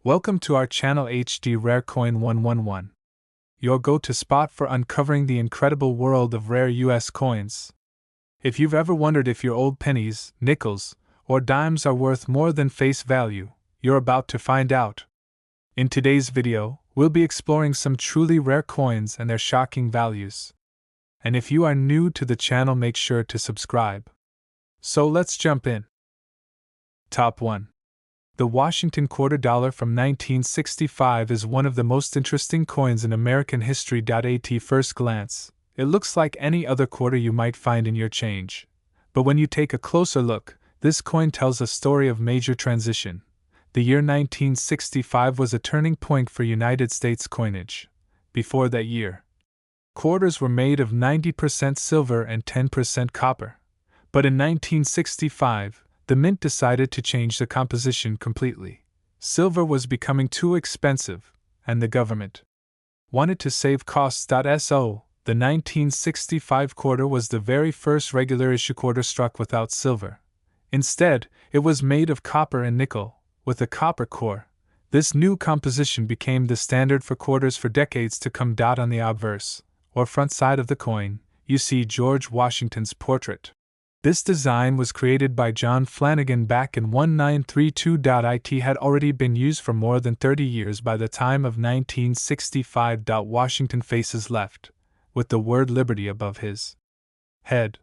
Welcome to our channel HD Rare Coin111, your go-to spot for uncovering the incredible world of rare US coins. If you've ever wondered if your old pennies, nickels, or dimes are worth more than face value, you're about to find out. In today's video, we'll be exploring some truly rare coins and their shocking values. And if you are new to the channel, make sure to subscribe. So let's jump in. Top 1. The Washington $quarter from 1965 is one of the most interesting coins in American history. At first glance, it looks like any other quarter you might find in your change. But when you take a closer look, this coin tells a story of major transition. The year 1965 was a turning point for United States coinage. Before that year, quarters were made of 90% silver and 10% copper. But in 1965, the mint decided to change the composition completely. Silver was becoming too expensive, and the government wanted to save costs. So, the 1965 quarter was the very first regular issue quarter struck without silver. Instead, it was made of copper and nickel, with a copper core. This new composition became the standard for quarters for decades to come. On the obverse, or front side of the coin, you see George Washington's portrait. This design was created by John Flanagan back in 1932. It had already been used for more than 30 years by the time of 1965. Washington faces left, with the word Liberty above his head.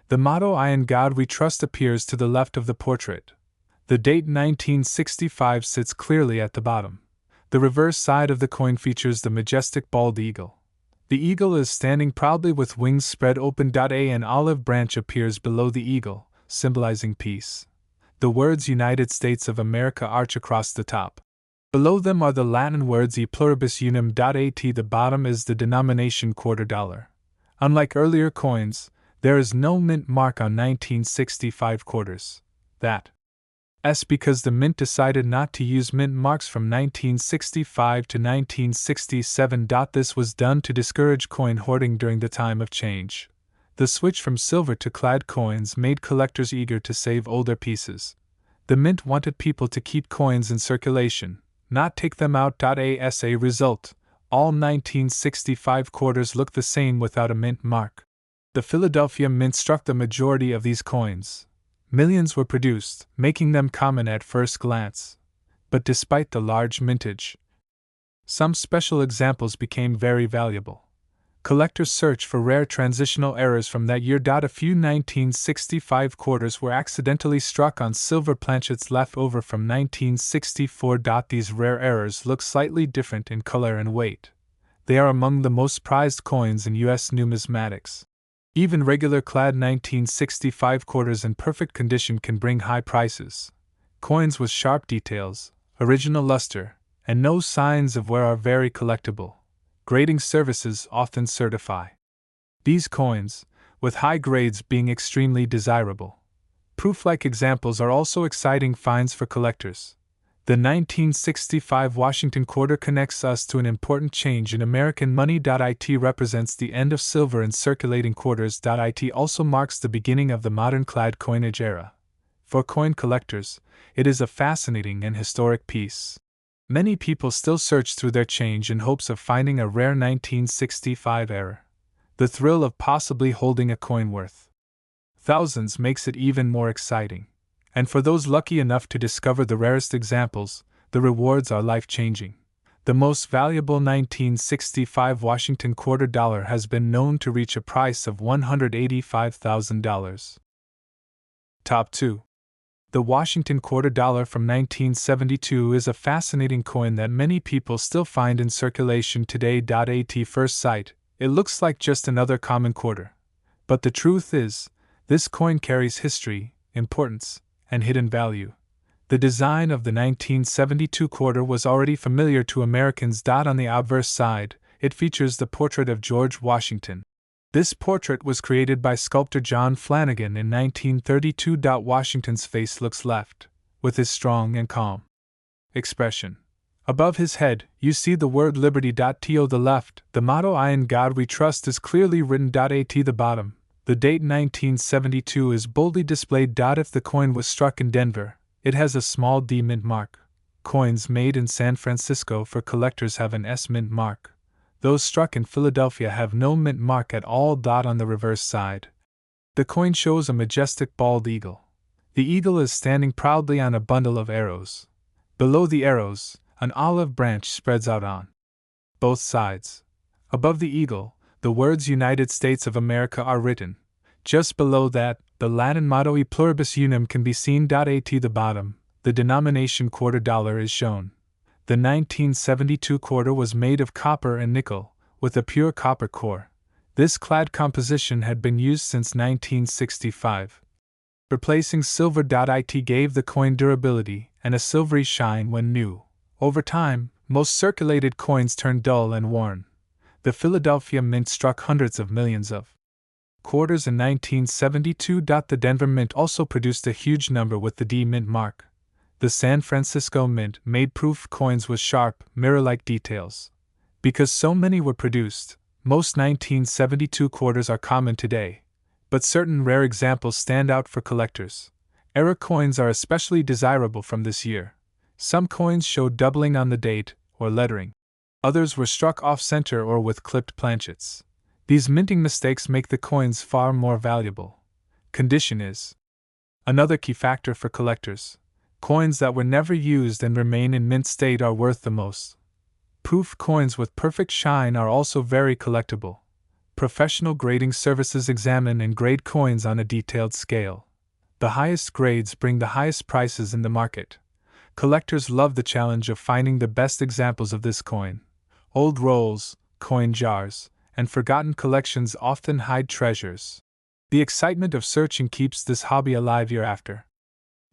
The motto "I in God We Trust" appears to the left of the portrait. The date 1965 sits clearly at the bottom. The reverse side of the coin features the majestic bald eagle. The eagle is standing proudly with wings spread open. An olive branch appears below the eagle, symbolizing peace. The words United States of America arch across the top. Below them are the Latin words E pluribus unum. At the bottom is the denomination $quarter. Unlike earlier coins, there is no mint mark on 1965 quarters. That's because the mint decided not to use mint marks from 1965 to 1967. This was done to discourage coin hoarding during the time of change. The switch from silver to clad coins made collectors eager to save older pieces. The mint wanted people to keep coins in circulation, not take them out. As a result, all 1965 quarters look the same without a mint mark. The Philadelphia Mint struck the majority of these coins. Millions were produced, making them common at first glance. But despite the large mintage, some special examples became very valuable. Collectors search for rare transitional errors from that year. A few 1965 quarters were accidentally struck on silver planchets left over from 1964. These rare errors look slightly different in color and weight. They are among the most prized coins in U.S. numismatics. Even regular clad 1965 quarters in perfect condition can bring high prices. Coins with sharp details, original luster, and no signs of wear are very collectible. Grading services often certify these coins, with high grades being extremely desirable. Proof-like examples are also exciting finds for collectors. The 1965 Washington quarter connects us to an important change in American money. It represents the end of silver in circulating quarters. It also marks the beginning of the modern clad coinage era. For coin collectors, it is a fascinating and historic piece. Many people still search through their change in hopes of finding a rare 1965 error. The thrill of possibly holding a coin worth thousands makes it even more exciting. And for those lucky enough to discover the rarest examples, the rewards are life-changing. The most valuable 1965 Washington $quarter has been known to reach a price of $185,000. Top 2. The Washington $quarter from 1972 is a fascinating coin that many people still find in circulation today. At first sight, it looks like just another common quarter. But the truth is, this coin carries history, importance, and hidden value. The design of the 1972 quarter was already familiar to Americans. On the obverse side, it features the portrait of George Washington. This portrait was created by sculptor John Flanagan in 1932. Washington's face looks left, with his strong and calm expression. Above his head, you see the word Liberty. To the left, the motto "I in God We Trust" is clearly written. At the bottom, the date 1972 is boldly displayed. If the coin was struck in Denver, it has a small D mint mark. Coins made in San Francisco for collectors have an S mint mark. Those struck in Philadelphia have no mint mark at all. On the reverse side, the coin shows a majestic bald eagle. The eagle is standing proudly on a bundle of arrows. Below the arrows, an olive branch spreads out on both sides. Above the eagle, the words United States of America are written. Just below that, the Latin motto E pluribus unum can be seen. At the bottom, the denomination $quarter is shown. The 1972 quarter was made of copper and nickel, with a pure copper core. This clad composition had been used since 1965. Replacing silver. It gave the coin durability and a silvery shine when new. Over time, most circulated coins turned dull and worn. The Philadelphia Mint struck hundreds of millions of quarters in 1972. The Denver Mint also produced a huge number with the D mint mark. The San Francisco Mint made proof coins with sharp, mirror-like details. Because so many were produced, most 1972 quarters are common today, but certain rare examples stand out for collectors. Rare coins are especially desirable from this year. Some coins showed doubling on the date or lettering. Others were struck off-center or with clipped planchets. These minting mistakes make the coins far more valuable. Condition is another key factor for collectors. Coins that were never used and remain in mint state are worth the most. Proof coins with perfect shine are also very collectible. Professional grading services examine and grade coins on a detailed scale. The highest grades bring the highest prices in the market. Collectors love the challenge of finding the best examples of this coin. Old rolls, coin jars, and forgotten collections often hide treasures. The excitement of searching keeps this hobby alive year after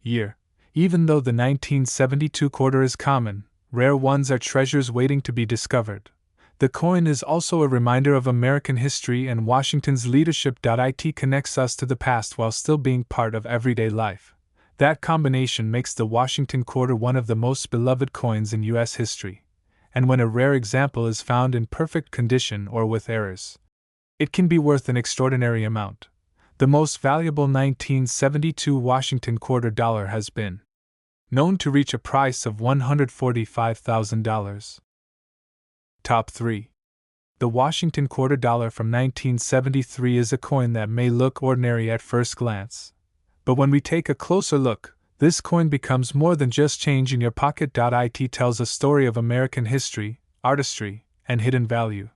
year. Even though the 1972 quarter is common, rare ones are treasures waiting to be discovered. The coin is also a reminder of American history and Washington's leadership. It connects us to the past while still being part of everyday life. That combination makes the Washington quarter one of the most beloved coins in U.S. history. And when a rare example is found in perfect condition or with errors, it can be worth an extraordinary amount. The most valuable 1972 Washington quarter dollar has been known to reach a price of $145,000. Top 3. The Washington quarter dollar from 1973 is a coin that may look ordinary at first glance. But when we take a closer look, this coin becomes more than just change in your pocket. It tells a story of American history, artistry, and hidden value.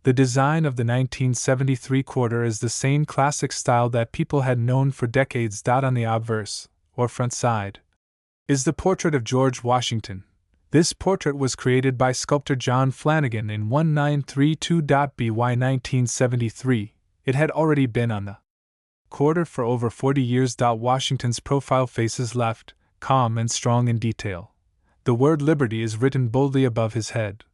The design of the 1973 quarter is the same classic style that people had known for decades. On the obverse, or front side, is the portrait of George Washington. This portrait was created by sculptor John Flanagan in 1932. By 1973, it had already been on the quarter for over 40 years. Washington's profile faces left, calm and strong in detail. The word liberty is written boldly above his head.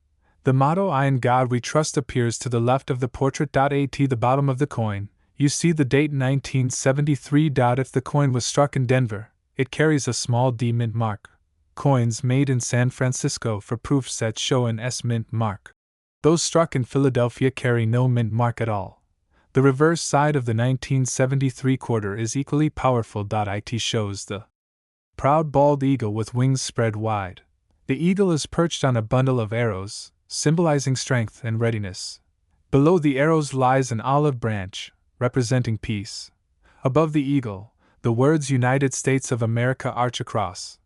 The motto "I in God we trust" appears to the left of the portrait. At the bottom of the coin, you see the date 1973. If the coin was struck in Denver, it carries a small D mint mark. Coins made in San Francisco for proof sets show an S mint mark. Those struck in Philadelphia carry no mint mark at all. The reverse side of the 1973 quarter is equally powerful. It shows the proud bald eagle with wings spread wide. The eagle is perched on a bundle of arrows, symbolizing strength and readiness. Below the arrows lies an olive branch, representing peace. Above the eagle, the words United States of America arch across.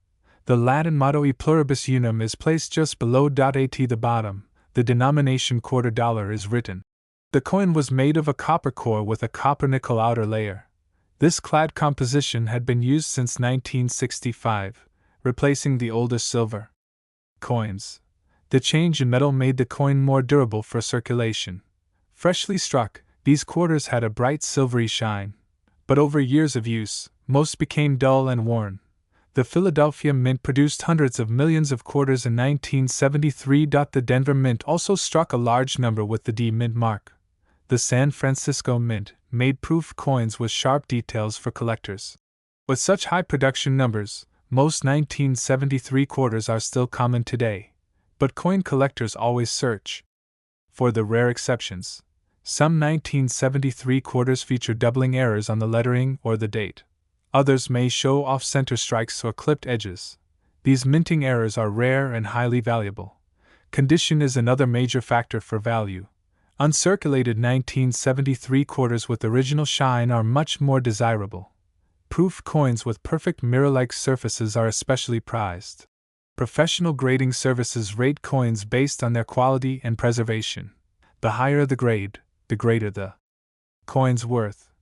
The Latin motto E pluribus unum is placed just below. At the bottom, the denomination quarter dollar is written. The coin was made of a copper core with a copper-nickel outer layer. This clad composition had been used since 1965, replacing the older silver coins. The change in metal made the coin more durable for circulation. Freshly struck, these quarters had a bright silvery shine. But over years of use, most became dull and worn. The Philadelphia Mint produced hundreds of millions of quarters in 1973. The Denver Mint also struck a large number with the D mint mark. The San Francisco Mint made proof coins with sharp details for collectors. With such high production numbers, most 1973 quarters are still common today. But coin collectors always search for the rare exceptions. Some 1973 quarters feature doubling errors on the lettering or the date. Others may show off-center strikes or clipped edges. These minting errors are rare and highly valuable. Condition is another major factor for value. Uncirculated 1973 quarters with original shine are much more desirable. Proof coins with perfect mirror-like surfaces are especially prized. Professional grading services rate coins based on their quality and preservation. The higher the grade, the greater the coin's worth.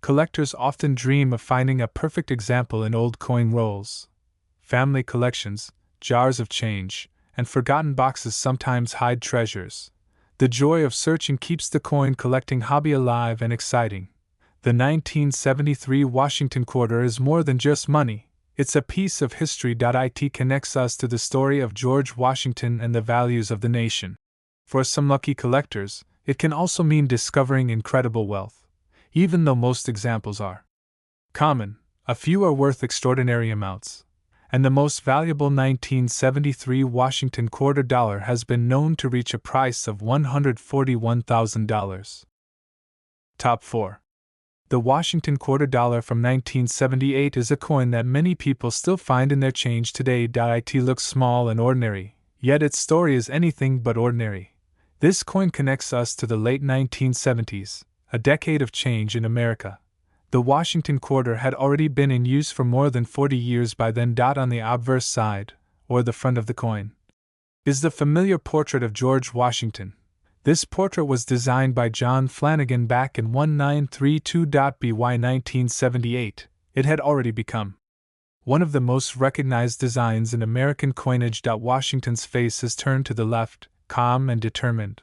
Collectors often dream of finding a perfect example in old coin rolls. Family collections, jars of change, and forgotten boxes sometimes hide treasures. The joy of searching keeps the coin collecting hobby alive and exciting. The 1973 Washington quarter is more than just money. It's a piece of history. It connects us to the story of George Washington and the values of the nation. For some lucky collectors, it can also mean discovering incredible wealth. Even though most examples are common, a few are worth extraordinary amounts. And the most valuable 1973 Washington quarter dollar has been known to reach a price of $141,000. Top 4. The Washington quarter dollar from 1978 is a coin that many people still find in their change today. It looks small and ordinary, yet its story is anything but ordinary. This coin connects us to the late 1970s, a decade of change in America. The Washington quarter had already been in use for more than 40 years by then. On the obverse side, or the front of the coin, is the familiar portrait of George Washington. This portrait was designed by John Flanagan back in 1932. By 1978, it had already become one of the most recognized designs in American coinage. Washington's face is turned to the left, calm and determined.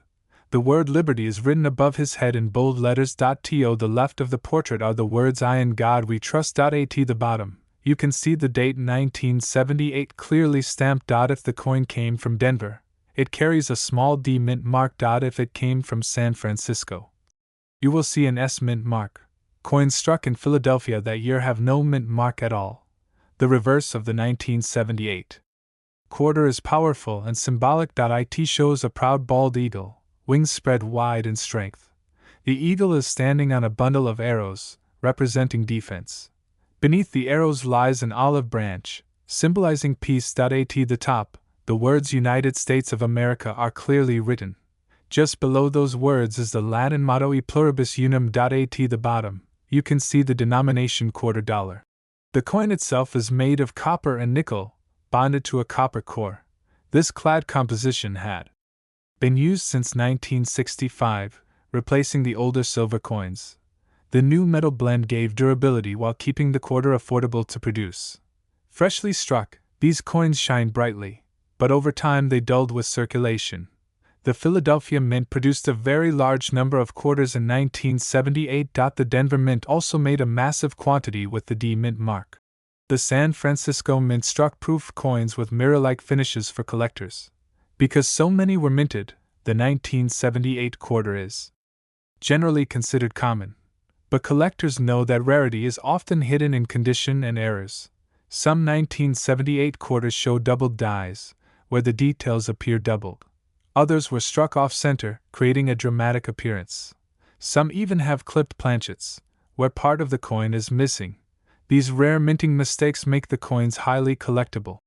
The word liberty is written above his head in bold letters. To the left of the portrait are the words "I in God we trust." At the bottom, you can see the date 1978 clearly stamped. If the coin came from Denver, it carries a small D mint mark. If it came from San Francisco, you will see an S mint mark. Coins struck in Philadelphia that year have no mint mark at all. The reverse of the 1978 quarter is powerful and symbolic. It shows a proud bald eagle, wings spread wide in strength. The eagle is standing on a bundle of arrows, representing defense. Beneath the arrows lies an olive branch, symbolizing peace. At the top, the words United States of America are clearly written. Just below those words is the Latin motto E pluribus unum. At the bottom, you can see the denomination quarter dollar. The coin itself is made of copper and nickel, bonded to a copper core. This clad composition had been used since 1965, replacing the older silver coins. The new metal blend gave durability while keeping the quarter affordable to produce. Freshly struck, these coins shine brightly, but over time they dulled with circulation. The Philadelphia Mint produced a very large number of quarters in 1978. The Denver Mint also made a massive quantity with the D mint mark. The San Francisco Mint struck proof coins with mirror-like finishes for collectors. Because so many were minted, the 1978 quarter is generally considered common. But collectors know that rarity is often hidden in condition and errors. Some 1978 quarters show doubled dies, where the details appear doubled. Others were struck off-center, creating a dramatic appearance. Some even have clipped planchets, where part of the coin is missing. These rare minting mistakes make the coins highly collectible.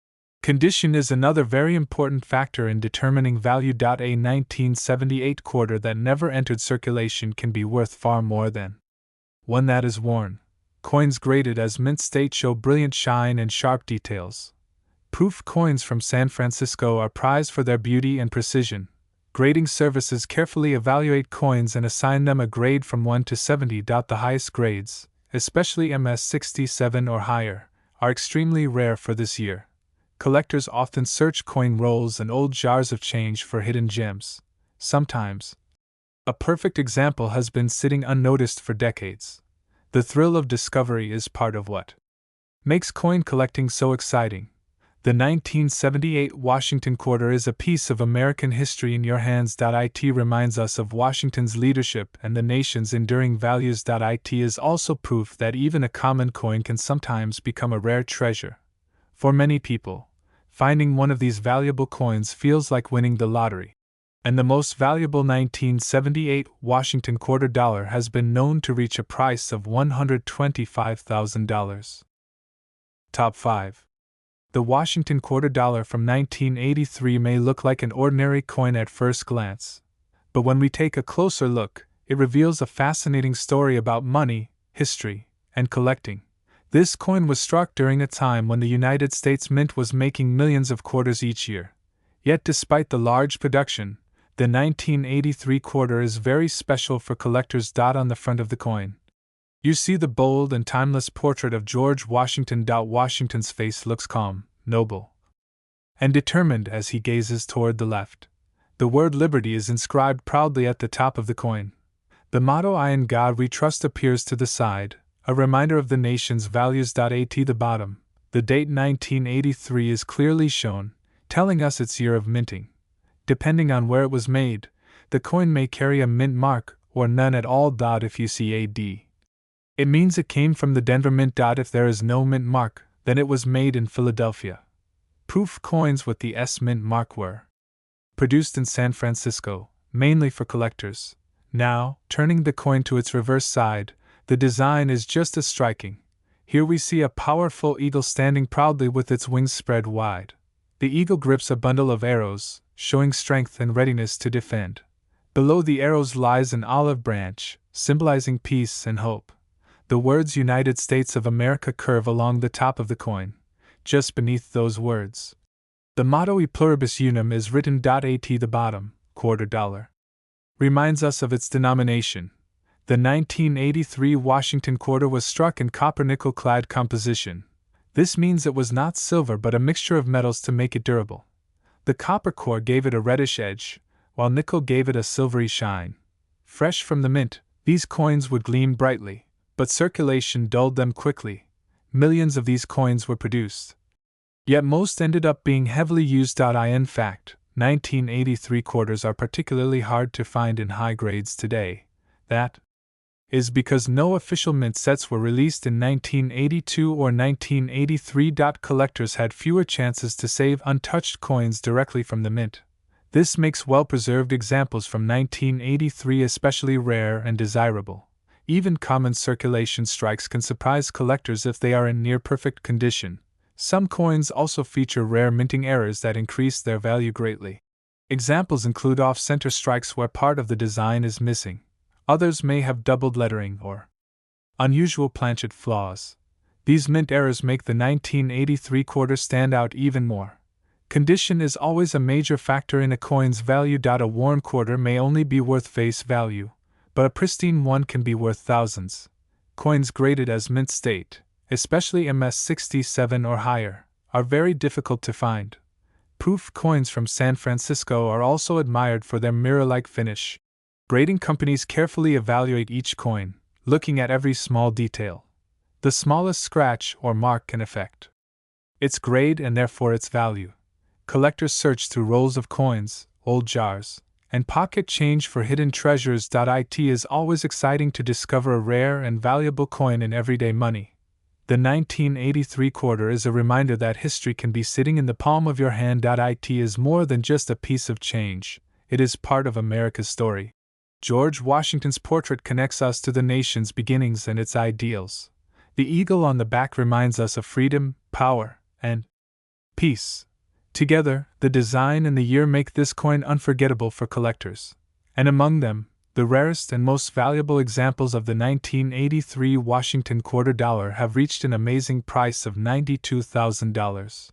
Condition is another very important factor in determining value. A 1978 quarter that never entered circulation can be worth far more than one that is worn. Coins graded as mint state show brilliant shine and sharp details. Proof coins from San Francisco are prized for their beauty and precision. Grading services carefully evaluate coins and assign them a grade from 1 to 70. The highest grades, especially MS 67 or higher, are extremely rare for this year. Collectors often search coin rolls and old jars of change for hidden gems. Sometimes, a perfect example has been sitting unnoticed for decades. The thrill of discovery is part of what makes coin collecting so exciting. The 1978 Washington quarter is a piece of American history in your hands. It reminds us of Washington's leadership and the nation's enduring values. It is also proof that even a common coin can sometimes become a rare treasure. For many people, finding one of these valuable coins feels like winning the lottery. And the most valuable 1978 Washington quarter dollar has been known to reach a price of $125,000. Top 5. The Washington quarter dollar from 1983 may look like an ordinary coin at first glance, but when we take a closer look, it reveals a fascinating story about money, history, and collecting. This coin was struck during a time when the United States Mint was making millions of quarters each year. Yet despite the large production, the 1983 quarter is very special for collectors. On the front of the coin, you see the bold and timeless portrait of George Washington. Washington's face looks calm, noble, and determined as he gazes toward the left. The word liberty is inscribed proudly at the top of the coin. The motto "I in God we trust" appears to the side, a reminder of the nation's values. At the bottom, the date 1983 is clearly shown, telling us its year of minting. Depending on where it was made, the coin may carry a mint mark or none at all. If you see AD, it means it came from the Denver Mint. If there is no mint mark, then it was made in Philadelphia. Proof coins with the S mint mark were produced in San Francisco, mainly for collectors. Now, turning the coin to its reverse side, the design is just as striking. Here we see a powerful eagle standing proudly with its wings spread wide. The eagle grips a bundle of arrows, showing strength and readiness to defend. Below the arrows lies an olive branch, symbolizing peace and hope. The words United States of America curve along the top of the coin. Just beneath those words, the motto E pluribus unum is written. At the bottom, quarter dollar reminds us of its denomination. The 1983 Washington quarter was struck in copper-nickel clad composition. This means it was not silver but a mixture of metals to make it durable. The copper core gave it a reddish edge, while nickel gave it a silvery shine. Fresh from the mint, these coins would gleam brightly, but circulation dulled them quickly. Millions of these coins were produced. Yet most ended up being heavily used. In fact, 1983 quarters are particularly hard to find in high grades today. That is because no official mint sets were released in 1982 or 1983. Collectors had fewer chances to save untouched coins directly from the mint. This makes well-preserved examples from 1983 especially rare and desirable. Even common circulation strikes can surprise collectors if they are in near-perfect condition. Some coins also feature rare minting errors that increase their value greatly. Examples include off-center strikes where part of the design is missing. Others may have doubled lettering or unusual planchet flaws. These mint errors make the 1983 quarter stand out even more. Condition is always a major factor in a coin's value. A worn quarter may only be worth face value, but a pristine one can be worth thousands. Coins graded as mint state, especially MS-67 or higher, are very difficult to find. Proof coins from San Francisco are also admired for their mirror-like finish. Grading companies carefully evaluate each coin, looking at every small detail. The smallest scratch or mark can affect its grade and therefore its value. Collectors search through rolls of coins, old jars, and pocket change for hidden treasures. It is always exciting to discover a rare and valuable coin in everyday money. The 1983 quarter is a reminder that history can be sitting in the palm of your hand. It is more than just a piece of change, it is part of America's story. George Washington's portrait connects us to the nation's beginnings and its ideals. The eagle on the back reminds us of freedom, power, and peace. Together, the design and the year make this coin unforgettable for collectors. And among them, the rarest and most valuable examples of the 1983 Washington quarter dollar have reached an amazing price of $92,000.